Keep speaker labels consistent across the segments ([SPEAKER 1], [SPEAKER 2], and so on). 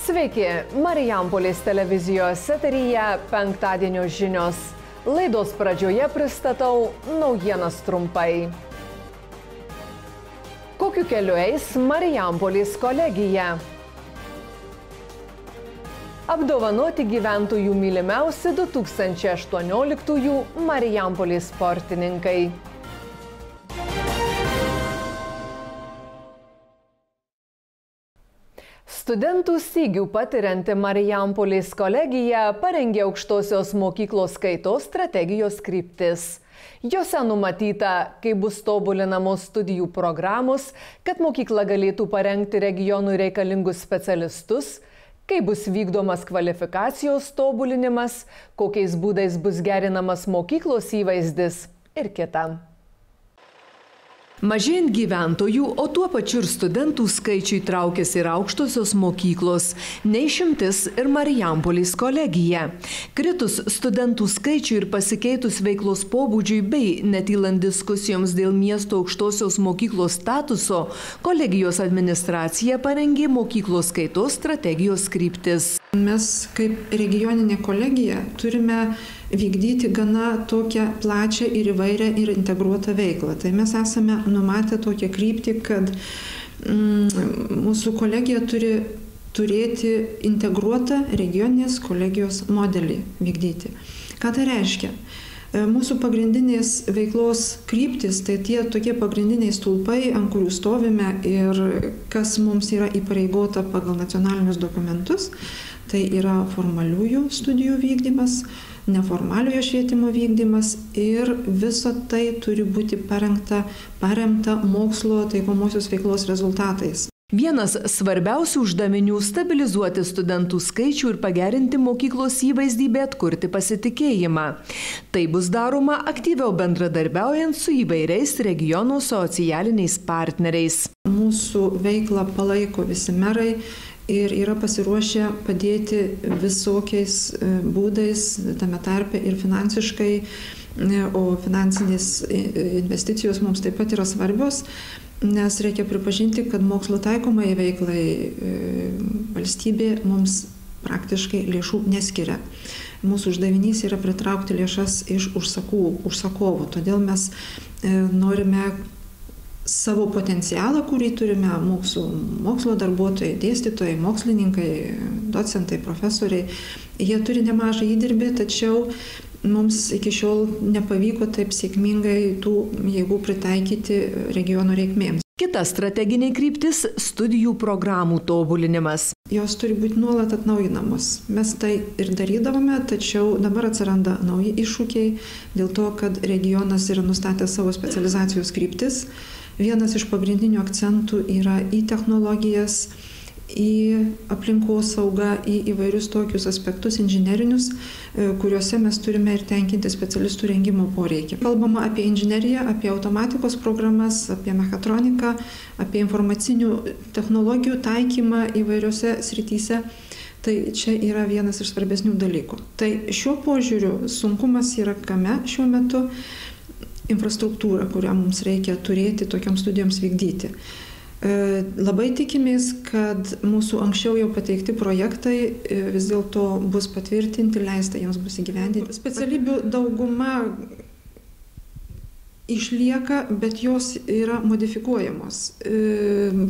[SPEAKER 1] Sveiki, Marijampolės televizijos eteryje penktadienio žinios. Laidos pradžioje pristatau naujienas trumpai. Kokiu keliu eis Marijampolės kolegija? Apdovanoti gyventojų mylimiausi 2018 Marijampolės sportininkai. Studentų stygių patirianti Marijampolės kolegija parengė aukštosios mokyklos kaitos strategijos kryptis. Jose numatyta, kaip bus tobulinamos studijų programos, kad mokykla galėtų parengti regionui reikalingus specialistus, kaip bus vykdomas kvalifikacijos tobulinimas, kokiais būdais bus gerinamas mokyklos įvaizdis ir kita. Mažėjant gyventojų, o tuo pačiu ir studentų skaičiui traukiasi ir aukštosios mokyklos, neišimtis ir Marijampolės kolegija. Kritus studentų skaičiui ir pasikeitus veiklos pobūdžiui bei netylant diskusijoms dėl miesto aukštosios mokyklos statuso, kolegijos administracija parengė mokyklos kaitos strategijos kryptis.
[SPEAKER 2] Mes kaip regioninė kolegija turime vykdyti gana tokią plačią ir įvairią ir integruotą veiklą. Tai mes esame numatę tokią kryptį, kad mūsų kolegija turi turėti integruotą regioninės kolegijos modelį vykdyti. Ką tai reiškia? Mūsų pagrindinės veiklos kryptis, tai tie tokie pagrindiniai stulpai, ant kurių stovime ir kas mums yra įpareigota pagal nacionalinius dokumentus, tai yra formaliųjų studijų vykdymas, neformaliojo švietimo vykdymas ir visa tai turi būti paremta mokslo taikomosios veiklos rezultatais.
[SPEAKER 1] Vienas svarbiausių uždavinių – stabilizuoti studentų skaičių ir pagerinti mokyklos įvaizdį bei atkurti pasitikėjimą. Tai bus daroma aktyviau bendradarbiaujant su įvairiais regiono socialiniais partneriais.
[SPEAKER 2] Mūsų veiklą palaiko visi merai ir yra pasiruošę padėti visokiais būdais, tame tarpe ir finansiškai, o finansinės investicijos mums taip pat yra svarbios. Nes reikia pripažinti, kad mokslo taikomai veiklai valstybė mums praktiškai lėšų neskiria. Mūsų uždavinys yra pritraukti lėšas iš užsakovų. Todėl mes norime savo potencialą, kurį turime mūsų mokslo darbuotojai, dėstytojai, mokslininkai, docentai, profesoriai. Jie turi nemažą įdirbį, tačiau mums iki šiol nepavyko taip sėkmingai tų jėgų pritaikyti regiono reikmėms.
[SPEAKER 1] Kita strateginė kryptis – studijų programų tobulinimas.
[SPEAKER 2] Jos turi būti nuolat atnaujinamos. Mes tai ir darydavome, tačiau dabar atsiranda nauji iššūkiai dėl to, kad regionas yra nustatęs savo specializacijos kryptis. Vienas iš pagrindinių akcentų yra į technologijas, į aplinkosaugą, į įvairius tokius aspektus inžinerinius, kuriuose mes turime ir tenkinti specialistų rengimo poreikį. Kalbama apie inžineriją, apie automatikos programas, apie mechatroniką, apie informacinių technologijų taikymą įvairiose srityse. Tai čia yra vienas iš svarbesnių dalykų. Tai šiuo požiūriu sunkumas yra kame šiuo metu infrastruktūra, kurią mums reikia turėti tokioms studijoms vykdyti. Labai tikimės, kad mūsų anksčiau jau pateikti projektai vis dėlto bus patvirtinti, leista jiems bus įgyvendinti. Specialybių dauguma išlieka, bet jos yra modifikuojamos.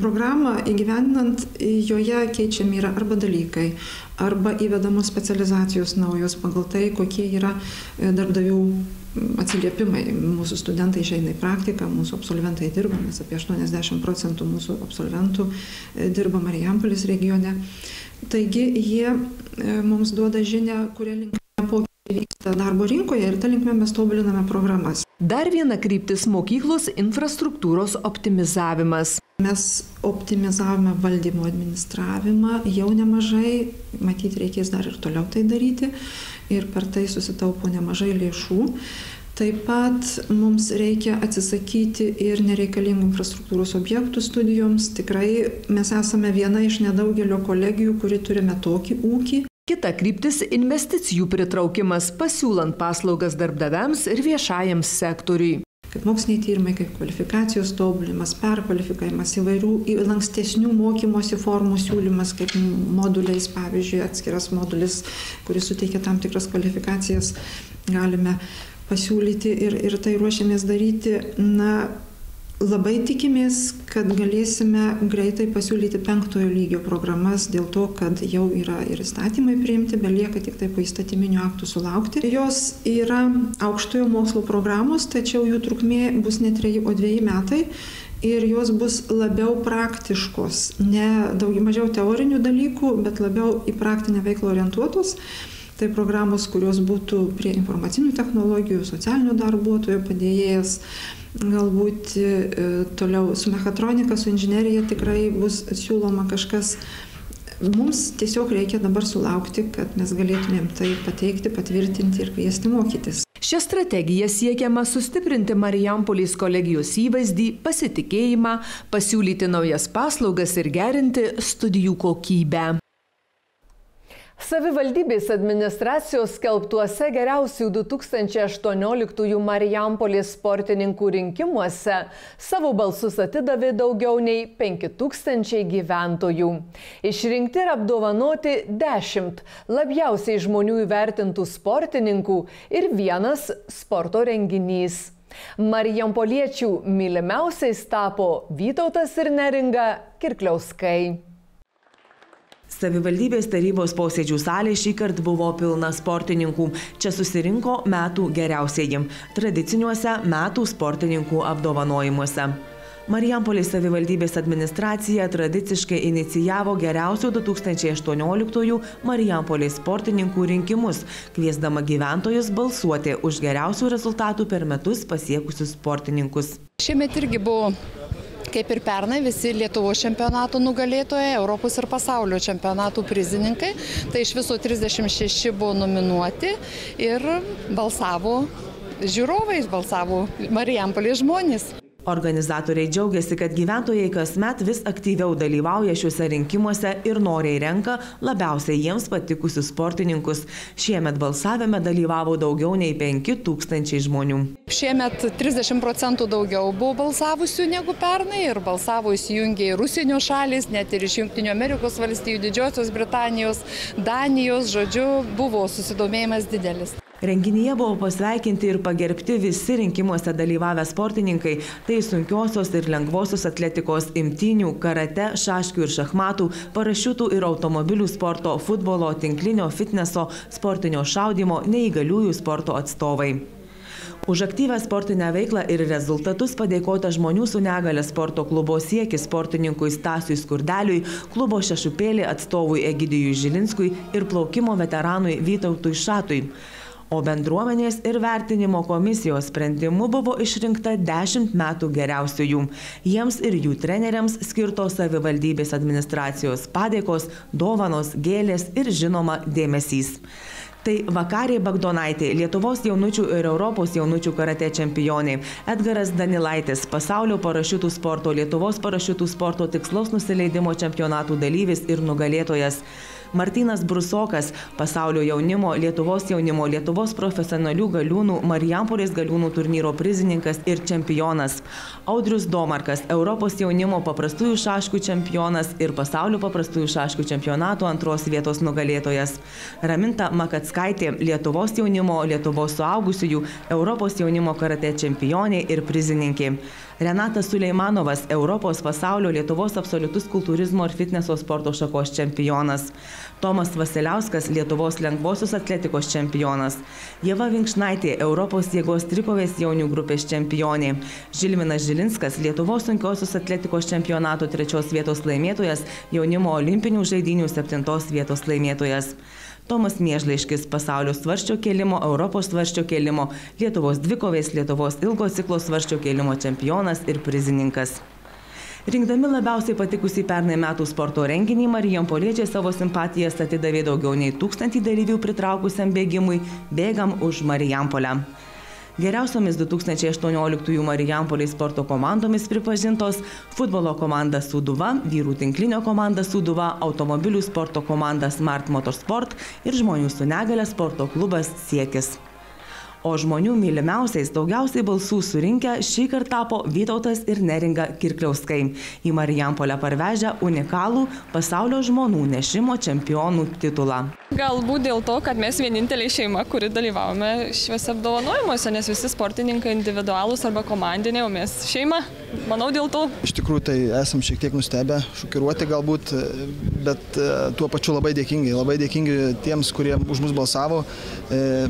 [SPEAKER 2] Programą įgyvendinant, joje keičiami yra arba dalykai, arba įvedamos specializacijos naujos pagal tai, kokie yra darbdavių atsiliepimai. Mūsų studentai išeina į praktiką, mūsų absolventai dirba, mes apie 80% mūsų absolventų dirba Marijampolės regione. Taigi jie mums duoda žinią, kuria linkme pokyčiai vyksta darbo rinkoje ir ta linkme mes tobuliname programas.
[SPEAKER 1] Dar viena kryptis – mokyklos infrastruktūros optimizavimas.
[SPEAKER 2] Mes optimizavome valdymo administravimą jau nemažai, matyt reikės dar ir toliau tai daryti ir per tai susitaupo nemažai lėšų. Taip pat mums reikia atsisakyti ir nereikalingų infrastruktūros objektų studijoms. Tikrai mes esame viena iš nedaugelio kolegijų, kuri turime tokį ūkį.
[SPEAKER 1] Kita kryptis – investicijų pritraukimas, pasiūlant paslaugas darbdaviams ir viešajam sektoriui.
[SPEAKER 2] kaip moksliniai tyrimai, kaip kvalifikacijos tobulimas, perkvalifikavimas, įvairių lankstesnių mokymosi formų siūlymas, kaip moduliais, pavyzdžiui, atskiras modulis, kuris suteikia tam tikras kvalifikacijas, galime pasiūlyti ir tai ruošiamės daryti. Labai tikimės, kad galėsime greitai pasiūlyti 5 lygio programas dėl to, kad jau yra ir įstatymai priimti, belieka tik tai poįstatyminių aktų sulaukti. Jos yra aukštojo mokslo programos, tačiau jų trukmė bus ne 3, o 2 metai ir jos bus labiau praktiškos, ne mažiau teorinių dalykų, bet labiau į praktinę veiklą orientuotos. Tai programos, kurios būtų prie informacinių technologijų, socialinio darbuotojo padėjėjas, galbūt toliau su mechatronika, su inžinerija tikrai bus siūloma kažkas. Mums tiesiog reikia dabar sulaukti, kad mes galėtumėm tai pateikti, patvirtinti ir kviesti mokytis.
[SPEAKER 1] Šia strategija siekiama sustiprinti Marijampolės kolegijos įvaizdį, pasitikėjimą, pasiūlyti naujas paslaugas ir gerinti studijų kokybę. Savivaldybės administracijos skelbtuose geriausių 2018 Marijampolės sportininkų rinkimuose savo balsus atidavė daugiau nei 5000 gyventojų. Išrinkti ir apdovanoti 10 labiausiai žmonių įvertintų sportininkų ir 1 sporto renginys. Marijampoliečių mylimiausiais tapo Vytautas ir Neringa Kirkliauskai.
[SPEAKER 3] Savivaldybės tarybos posėdžių salė šįkart buvo pilna sportininkų. Čia susirinko metų geriausieji tradiciniuose metų sportininkų apdovanojimuose. Marijampolės savivaldybės administracija tradiciškai inicijavo geriausių 2018 Marijampolės sportininkų rinkimus, kviesdama gyventojus balsuoti už geriausių rezultatų per metus pasiekusius sportininkus.
[SPEAKER 4] Šiemet irgi buvo, kaip ir pernai, visi Lietuvos čempionatų nugalėtojai, Europos ir pasaulio čempionatų prizininkai. Tai iš viso 36 buvo nominuoti ir balsavo žiūrovai, balsavo Marijampolės žmonės.
[SPEAKER 3] Organizatoriai džiaugiasi, kad gyventojai kasmet vis aktyviau dalyvauja šiuose rinkimuose ir noriai renka labiausiai jiems patikusius sportininkus. Šiemet balsavime dalyvavo daugiau nei 5000 žmonių.
[SPEAKER 4] Šiemet 30% daugiau buvo balsavusių negu pernai ir balsavo įsijungė ir užsienio šalys, net ir iš Jungtinių Amerikos valstijų, Didžiosios Britanijos, Danijos, žodžiu, buvo susidomėjimas didelis.
[SPEAKER 3] Renginyje buvo pasveikinti ir pagerbti visi rinkimuose dalyvavę sportininkai. Tai sunkiosios ir lengvosios atletikos, imtynių, karate, šaškių ir šachmatų, parašiutų ir automobilių sporto, futbolo, tinklinio, fitneso, sportinio šaudymo, neįgaliųjų sporto atstovai. Už aktyvę sportinę veiklą ir rezultatus padėkota žmonių su negale sporto klubo Siekis sportininkui Stasiui Skurdeliui, klubo Šešupėlė atstovui Egidijui Žilinskui ir plaukimo veteranui Vytautui Šatui. O bendruomenės ir vertinimo komisijos sprendimu buvo išrinkta 10 metų geriausiųjų. Jiems ir jų treneriams skirtos savivaldybės administracijos padėkos, dovanos, gėlės ir žinoma dėmesys. Tai Vakarė Bagdonaitė, Lietuvos jaunučių ir Europos jaunučių karate čempionai, Edgaras Danilaitis, pasaulio parašiutų sporto, Lietuvos parašiutų sporto tikslaus nusileidimo čempionatų dalyvis ir nugalėtojas, Martynas Brusokas, pasaulio jaunimo, Lietuvos profesionalių galiūnų, Marijampolės galiūnų turnyro prizininkas ir čempionas, Audrius Domarkas, Europos jaunimo paprastųjų šaškių čempionas ir pasaulio paprastųjų šaškių čempionato 2 vietos nugalėtojas, Raminta Makatskaitė, Lietuvos jaunimo, Lietuvos suaugusiųjų, Europos jaunimo karate čempionė ir prizininkė, Renatas Suleimanovas, Europos, pasaulio, Lietuvos absoliutus kultūrizmo ir fitneso sporto šakos čempionas, Tomas Vasiliauskas, Lietuvos lengvosios atletikos čempionas, Ieva Vinkšnaitė, Europos jėgos trikovės jaunių grupės čempionė, Žilvinas Žilinskas, Lietuvos sunkiosios atletikos čempionato 3 vietos laimėtojas, jaunimo olimpinių žaidynių 7 vietos laimėtojas, Tomas Miežlaiškis, pasaulio svarsčio kėlimo, Europos svarsčio kėlimo, Lietuvos dvikovės, Lietuvos ilgo ciklo svarsčio kėlimo čempionas ir prizininkas. Rinkdami labiausiai patikusį pernai metų sporto renginį, marijampoliečiai savo simpatijas atidavė daugiau nei 1000 dalyvių pritraukusiam bėgimui Bėgam už Marijampolę. Geriausiomis 2018 Marijampolės sporto komandomis pripažintos futbolo komanda Sūduva, vyrų tinklinio komanda Sūduva, automobilių sporto komanda Smart Motorsport ir žmonių su negale sporto klubas Siekis. O žmonių mylimiausiais daugiausiai balsų surinkę šį kartą tapo Vytautas ir Neringa Kirkliauskai. Į Marijampolę parvežę unikalų pasaulio žmonų nešimo čempionų titulą.
[SPEAKER 5] Galbūt dėl to, kad mes vieninteliai šeima, kuri dalyvavome šiuose apdovanojimuose, nes visi sportininkai individualūs arba komandiniai, o mes šeima. Manau dėl to.
[SPEAKER 6] Iš tikrųjų tai esam šiek tiek nustebę, šokiruoti galbūt, bet tuo pačiu labai dėkingi tiems, kurie už mus balsavo.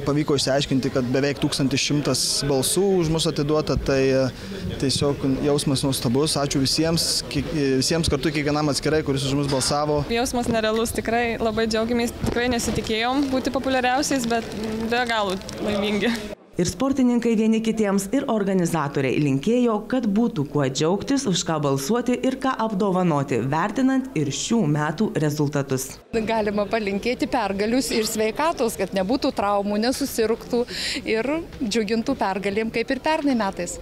[SPEAKER 6] Pavyko išsiaiškinti, kad beveik 1100 balsų už mus atiduota, tai tiesiog jausmas nuostabus. Ačiū visiems kartu, kiekvienam atskirai, kuris už mus balsavo.
[SPEAKER 5] Jausmas nerealus, tikrai labai džiaugiamės, tikrai nesitikėjom būti populiariausiais, bet be galo laimingi.
[SPEAKER 3] Ir sportininkai vieni kitiems, ir organizatoriai linkėjo, kad būtų kuo džiaugtis, už ką balsuoti ir ką apdovanoti, vertinant ir šių metų rezultatus.
[SPEAKER 4] Galima palinkėti pergalius ir sveikatos, kad nebūtų traumų, nesusirgtų ir džiugintų pergalėm kaip ir pernai metais.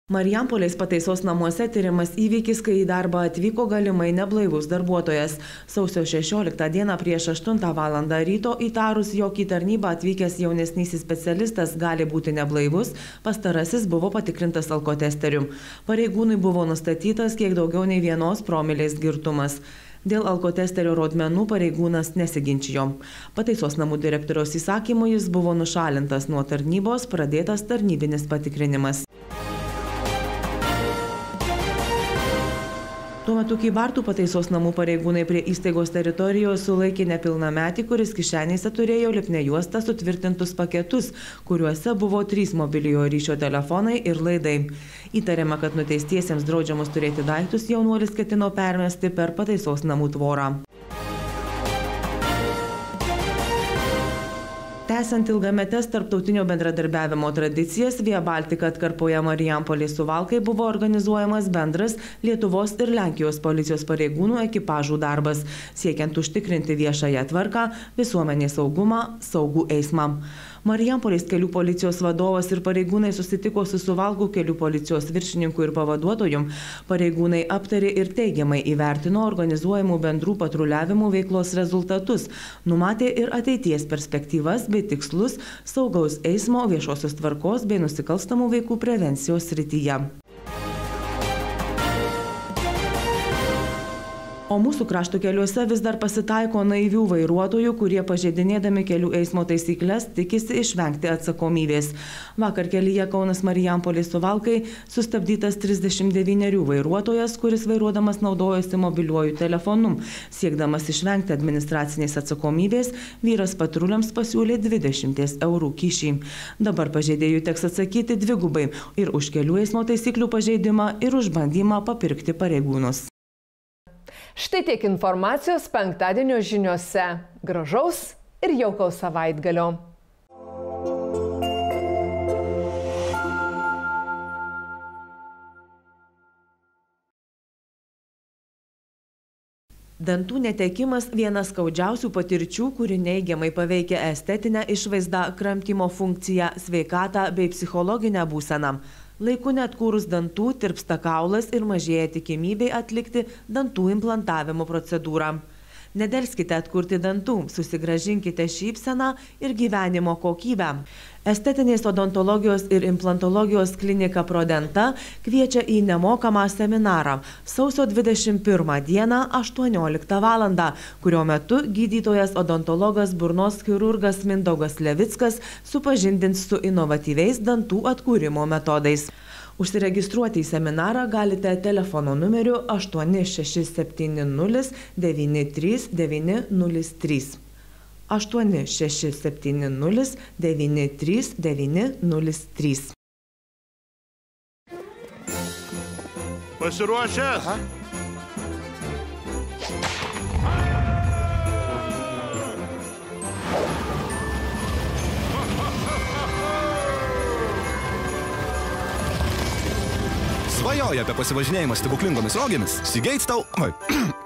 [SPEAKER 3] Marijampolės pataisos namuose tyrimas įvykis, kai į darbą atvyko galimai neblaivus darbuotojas. Sausio 16 dieną prieš 8 valandą ryto įtarus, jog į tarnybą atvykęs jaunesnysis specialistas gali būti neblaivus, pastarasis buvo patikrintas alkotesteriu. Pareigūnui buvo nustatytas kiek daugiau nei 1 promilės girtumas. Dėl alkotesterio rodmenų pareigūnas nesiginčijo. Pataisos namų direktoriaus įsakymu jis buvo nušalintas nuo tarnybos, pradėtas tarnybinis patikrinimas. Tuo metu Kybartų pataisos namų pareigūnai prie įstaigos teritorijos sulaikė nepilnametį, kuris kišenėse turėjo lipnia juosta sutvirtintus paketus, kuriuose buvo 3 mobiliojo ryšio telefonai ir laidai. Įtariama, kad nuteistiesiems draudžiamus turėti daiktus jaunuolis ketino permesti per pataisos namų tvorą. Tęsiant ilgametes tarptautinio bendradarbiavimo tradicijas, Via Baltica atkarpoje Marijampolės Suvalkai buvo organizuojamas bendras Lietuvos ir Lenkijos policijos pareigūnų ekipažų darbas, siekiant užtikrinti viešąją tvarką, visuomenės saugumą, saugų eismą. Marijampolės kelių policijos vadovas ir pareigūnai susitiko su Suvalkų kelių policijos viršininku ir pavaduotoju. Pareigūnai aptarė ir teigiamai įvertino organizuojamų bendrų patruliavimų veiklos rezultatus, numatė ir ateities perspektyvas bei tikslus saugaus eismo, viešosios tvarkos bei nusikalstamų veikų prevencijos srityje. O mūsų krašto keliuose vis dar pasitaiko naivių vairuotojų, kurie pažeidinėdami kelių eismo taisyklės tikisi išvengti atsakomybės. Vakar kelyje Kaunas Marijampolės Suvalkai sustabdytas 39 vairuotojas, kuris vairuodamas naudojosi mobiliuoju telefonu. Siekdamas išvengti administracinės atsakomybės, vyras patruliams pasiūlė 20 eurų kyšį. Dabar pažeidėjų teks atsakyti dvigubai ir už kelių eismo taisyklių pažeidimą ir už bandymą papirkti pareigūnus.
[SPEAKER 1] Štai tiek informacijos penktadienio žiniose. Gražaus ir jaukaus savaitgalio.
[SPEAKER 3] Dantų netekimas vienas skaudžiausių patirčių, kuri neigiamai paveikia estetinę išvaizdą, kramtymo funkciją, sveikatą bei psichologinę būseną. Laiku neatkūrus dantų tirpsta kaulas ir mažėja tikimybė atlikti dantų implantavimo procedūrą. Nedelskite atkurti dantų, susigrąžinkite šypseną ir gyvenimo kokybę. Estetinės odontologijos ir implantologijos klinika Prodenta kviečia į nemokamą seminarą sausio 21 dieną 18 valandą, kurio metu gydytojas odontologas burnos chirurgas Mindaugas Levickas supažindins su inovatyviais dantų atkūrimo metodais. Užsiregistruoti į seminarą galite telefono numeriu 8670 93903. 8670 93903.
[SPEAKER 7] Pasiruošęs?
[SPEAKER 8] Svajoja apie pasivažinėjimą stebuklingomis rogėmis?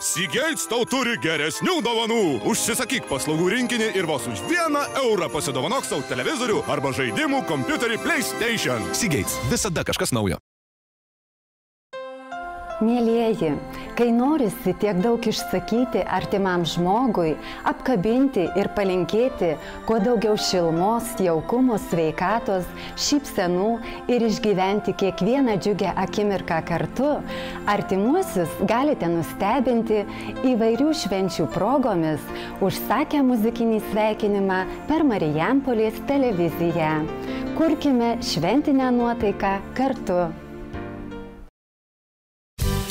[SPEAKER 8] Seagates tau turi geresnių dovanų. Užsisakyk paslaugų rinkinį ir vos už 1 eurą pasidovanok savo televizorių arba žaidimų kompiuterį PlayStation. Seagates. Visada kažkas naujo.
[SPEAKER 7] Mielieji, kai norisi tiek daug išsakyti artimam žmogui, apkabinti ir palinkėti kuo daugiau šilumos, jaukumo, sveikatos, šypsenų ir išgyventi kiekvieną džiugę akimirką kartu, artimuosius galite nustebinti įvairių švenčių progomis, užsakę muzikinį sveikinimą per Marijampolės televiziją. Kurkime šventinę nuotaiką kartu.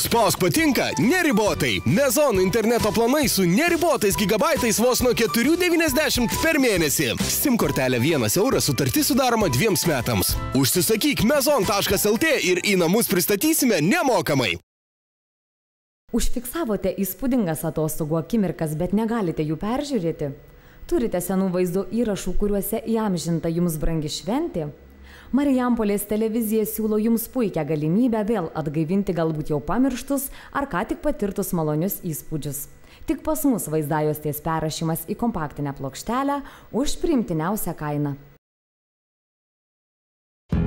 [SPEAKER 9] Spausk patinka neribotai. Mezon interneto planai su neribotais gigabaitais vos nuo 4,90 per mėnesį. SIM kortelė 1 euras, sutartis sudaroma 2 metams. Užsisakyk mezon.lt ir į namus pristatysime nemokamai.
[SPEAKER 10] Užfiksavote įspūdingas atostogų akimirkas, bet negalite jų peržiūrėti? Turite senų vaizdo įrašų, kuriuose įamžinta jums brangi šventė? Marijampolės televizija siūlo jums puikią galimybę vėl atgaivinti galbūt jau pamirštus ar ką tik patirtus malonius įspūdžius. Tik pas mus vaizdajuostės perrašymas į kompaktinę plokštelę už priimtiniausią kainą.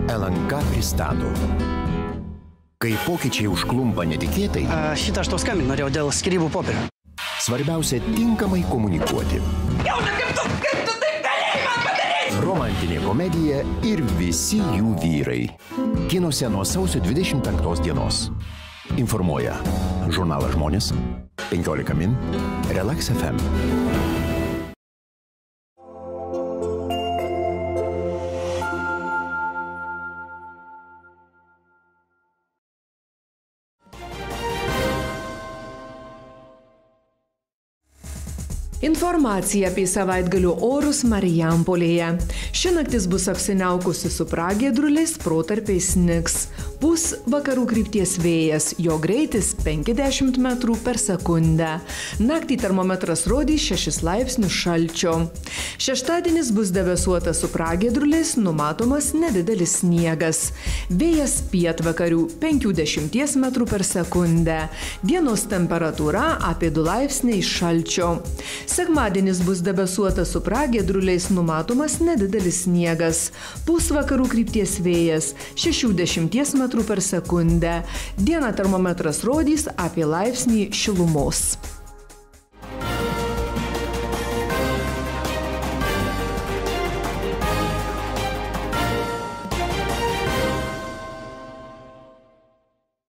[SPEAKER 11] LNK pristato. Kai pokyčiai užklumpa netikėtai...
[SPEAKER 12] Šitą aš tau skambinti norėjau dėl skyrybų popierių.
[SPEAKER 11] Svarbiausia tinkamai komunikuoti.
[SPEAKER 12] Jauna, kaip tu taip galėjai man padaryti?
[SPEAKER 11] Romantinė komedija ir visi jų vyrai. Kinuose nuo sausio 25 dienos. Informuoja žurnalas Žmonės, 15 min, Relax FM.
[SPEAKER 1] Informacija apie savaitgalio orus Marijampolėje. Ši naktis bus apsiniaukusi su pragiedruliais, protarpiais snigs. Pūs vakarų krypties vėjas, jo greitis 50 metrų per sekundę. Naktį termometras rodys 6 laipsnius šalčio. Šeštadienis bus debesuotas su pragiedruliais, numatomas nedidelis sniegas. Vėjas pietvakarių 50 metrų per sekundę. Dienos temperatūra apie 2 laipsniai šalčio. Sekmadienis bus debesuotas su pragiedruliais, numatomas nedidelis sniegas. Pūs vakarų krypties vėjas 60 metrų per sekundę. Dieną termometras rodys apie laipsnį šilumos.